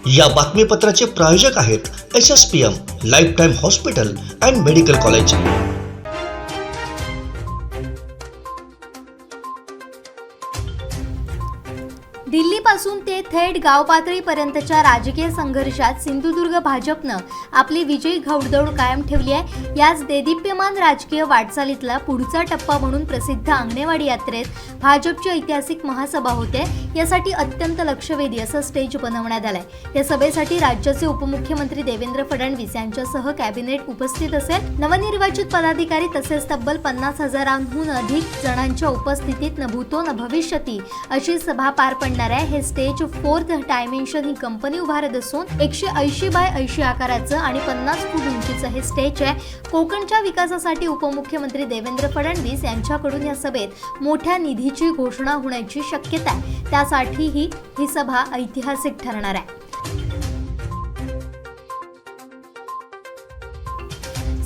या बातमीपत्राचे प्रायोजक आहेत SSPM lifetime hospital and medical college. दिल्लीपासून ते थेट गाव पातळीपर्यंतच्या राजकीय संघर्षात सिंधुदुर्ग भाजपनं आपली विजयी घौडदौड कायम ठेवली आहे। याच देदीप्यमान राजकीय वाटचालीतला पुढचा टप्पा म्हणून प्रसिद्ध आंगणेवाडी यात्रेत भाजपची ऐतिहासिक महासभा होते। यासाठी अत्यंत लक्षवेधी असं स्टेज बनवण्यात आलंय। या सभेसाठी राज्याचे उपमुख्यमंत्री देवेंद्र फडणवीस यांच्यासह कॅबिनेट उपस्थित असेल। नवनिर्वाचित पदाधिकारी तसेच तब्बल 50,000हून अधिक जणांच्या उपस्थितीत न भूतो न भविष्यती अशी सभा पार पडणार आहे। हे स्टेज फोर्थ डायमेन्शन ही कंपनी उभारत असून 180 बाय 80 आकाराचं आणि 50 फूट उंचीचं हे स्टेज आहे। कोकणच्या विकासासाठी उपमुख्यमंत्री देवेंद्र फडणवीस यांच्याकडून या सभेत मोठ्या निधीची घोषणा होण्याची शक्यता आहे। त्यासाठीही ही सभा ऐतिहासिक ठरणार आहे।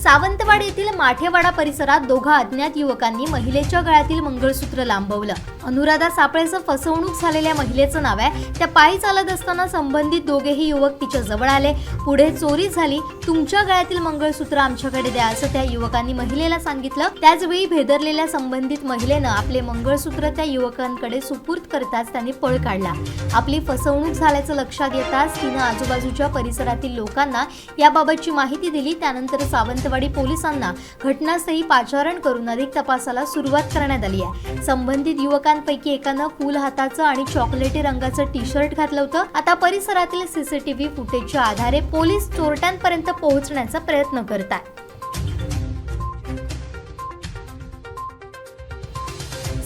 सावंतवाडी येथील माठेवाडा परिसरात दोघा अज्ञात युवकांनी महिलेच्या गळ्यातील मंगळसूत्र लांबवलं। अनुराधा सापळेचं फसवणूक झालेल्या महिलेचं नाव आहे। त्या पायी चालत असताना संबंधित दोघेही युवक तिच्या जवळ आले। पुढे चोरी झाली, तुमच्या गळ्यातील मंगळसूत्र आमच्याकडे द्या असं त्या युवकांनी महिलेला सांगितलं। त्याचवेळी भेदरलेल्या संबंधित महिलेनं आपले मंगळसूत्र त्या युवकांकडे सुपूर्द करताच त्यांनी पळ काढला। आपली फसवणूक झाल्याचं लक्षात येताच तिनं आजूबाजूच्या परिसरातील लोकांना याबाबतची माहिती दिली। त्यानंतर सावंतवाडी पोलिसांना घटनास्थळी पाचारण करून अधिक तपासाला सुरुवात करण्यात आली आहे। संबंधित युवकांपैकी एकानं फुल हाताचं आणि चॉकलेटी रंगाचं टी-शर्ट घातलं होतं। आता परिसरातील CCTV फुटेजच्या आधारे पोलीस चोरट्यांपर्यंत पोहोचण्याचा प्रयत्न करतात।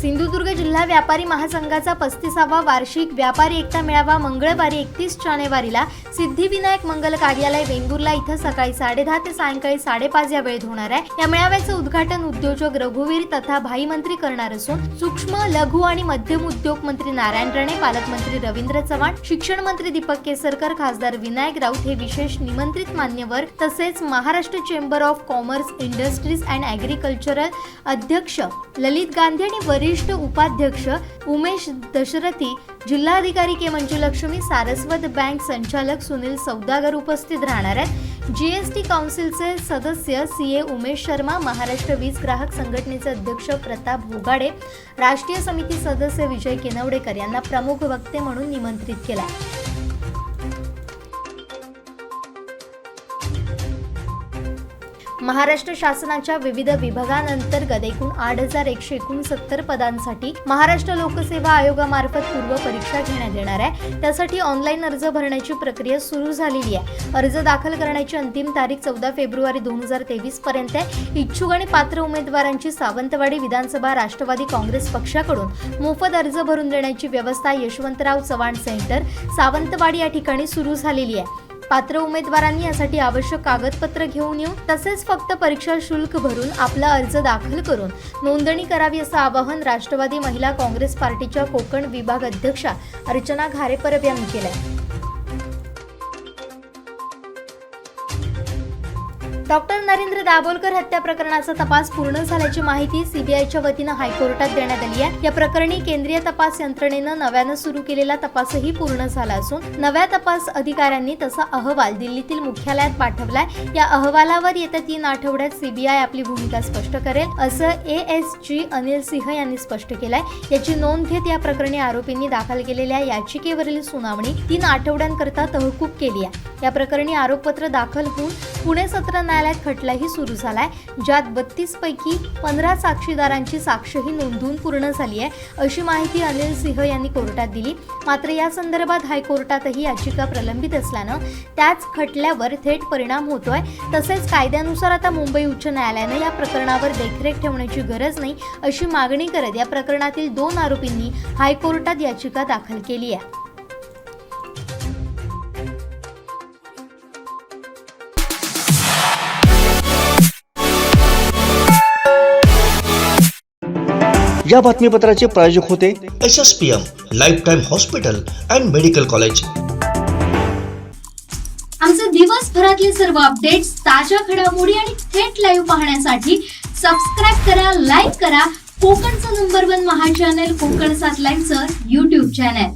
सिंधुदुर्ग जिल्हा व्यापारी महासंघाचा 35वा वार्षिक व्यापारी एकता मेळावा मंगळवारी 31 जानेवारीला सिद्धिविनायक मंगल कार्यालय वेंगुर्ला इथं सकाळी 10:30 ते सायंकाळी 5:30 या वेळेत होणार आहे। या मेळाव्याचं उद्घाटन उद्योजक रघुवीर तथा भाई मंत्री करणार असून सूक्ष्म लघु आणि मध्यम उद्योग मंत्री नारायण राणे, पालकमंत्री रवींद्र चव्हाण, शिक्षण मंत्री दीपक केसरकर, खासदार विनायक राऊत हे विशेष निमंत्रित मान्यवर तसेच Maharashtra chamber of commerce, industries and agricultural अध्यक्ष ललित गांधी आणि वरिष्ठ उपाध्यक्ष उमेश दशरथी, जिल्हाधिकारी के मंजुलक्ष्मी, सारस्वत बँक संचालक सुनील सौदागर उपस्थित राहणार आहेत। GST काउन्सिलचे सदस्य CA उमेश शर्मा, महाराष्ट्र वीज ग्राहक संघटनेचे अध्यक्ष प्रताप भोगाडे, राष्ट्रीय समिती सदस्य विजय केनवडेकर यांना प्रमुख वक्ते म्हणून निमंत्रित केले। महाराष्ट्र शासनाच्या विविध विभागांअंतर्गत एकूण 8,169 पदांसाठी महाराष्ट्र लोकसेवा आयोगामार्फत पूर्व परीक्षा घेण्यात येणार आहे। त्यासाठी ऑनलाईन अर्ज भरण्याची प्रक्रिया सुरू झालेली आहे। अर्ज दाखल करण्याची अंतिम तारीख 14 फेब्रुवारी 2023 पर्यंत आहे। इच्छुक आणि पात्र उमेदवारांची सावंतवाडी विधानसभा राष्ट्रवादी काँग्रेस पक्षाकडून मोफत अर्ज भरून देण्याची व्यवस्था यशवंतराव चव्हाण सेंटर सावंतवाडी या ठिकाणी सुरू झालेली आहे। पात्र उमेदवारांनी यासाठी आवश्यक कागदपत्र घेऊन येऊन तसेच फक्त परीक्षा शुल्क भरून आपला अर्ज दाखल करून नोंदणी करावी असं आवाहन राष्ट्रवादी महिला काँग्रेस पार्टीच्या कोकण विभाग अध्यक्षा अर्चना घारेपरब यांनी केलंय। डॉक्टर नरेंद्र दाभोलकर हत्या प्रकरणाचा तपास पूर्ण झाल्याची माहिती CBIच्या वतीनं हायकोर्टात देण्यात आली आहे। या प्रकरणी केंद्रीय तपास यंत्रणेनं नव्यानं सुरू केलेला तपासही पूर्ण झाला असून नव्या तपास अधिकाऱ्यांनी तसा अहवाल दिल्लीतील मुख्यालयात पाठवलाय। या अहवालावर येत्या 3 आठवड्यात CBI आपली भूमिका स्पष्ट करेल असं ASG अनिल सिंह यांनी स्पष्ट केलंय। याची नोंद घेत या प्रकरणी आरोपींनी दाखल केलेल्या याचिकेवरील सुनावणी 3 आठवड्यांकरता तहकूब केली आहे। या प्रकरणी आरोपपत्र दाखल होऊन पुणे सत्र न्यायालयात खटलाही सुरू झालाय, ज्यात 32 पैकी 15 साक्षीदारांची साक्षही नोंदवून पूर्ण झाली आहे अशी माहिती अनिल सिंह यांनी कोर्टात दिली। मात्र या संदर्भात हायकोर्टातही याचिका प्रलंबित असल्यानं त्याच खटल्यावर थेट परिणाम होतोय। तसेच कायद्यानुसार आता मुंबई उच्च न्यायालयानं या प्रकरणावर देखरेख ठेवण्याची गरज नाही अशी मागणी करत या प्रकरणातील 2 आरोपींनी हायकोर्टात याचिका दाखल केली आहे। या बातमीपत्राचे प्रायोजक होते SSPM lifetime hospital and medical college. आमचे दिवसभरातले सर्व अपडेट्स, ताज्या घडामोडी आणि थेट लाईव्ह पाहण्यासाठी सबस्क्राइब करा, लाईक करा कोकणचं नंबर 1 महा चॅनल कोकण 7 लाईव्हचं YouTube चॅनल।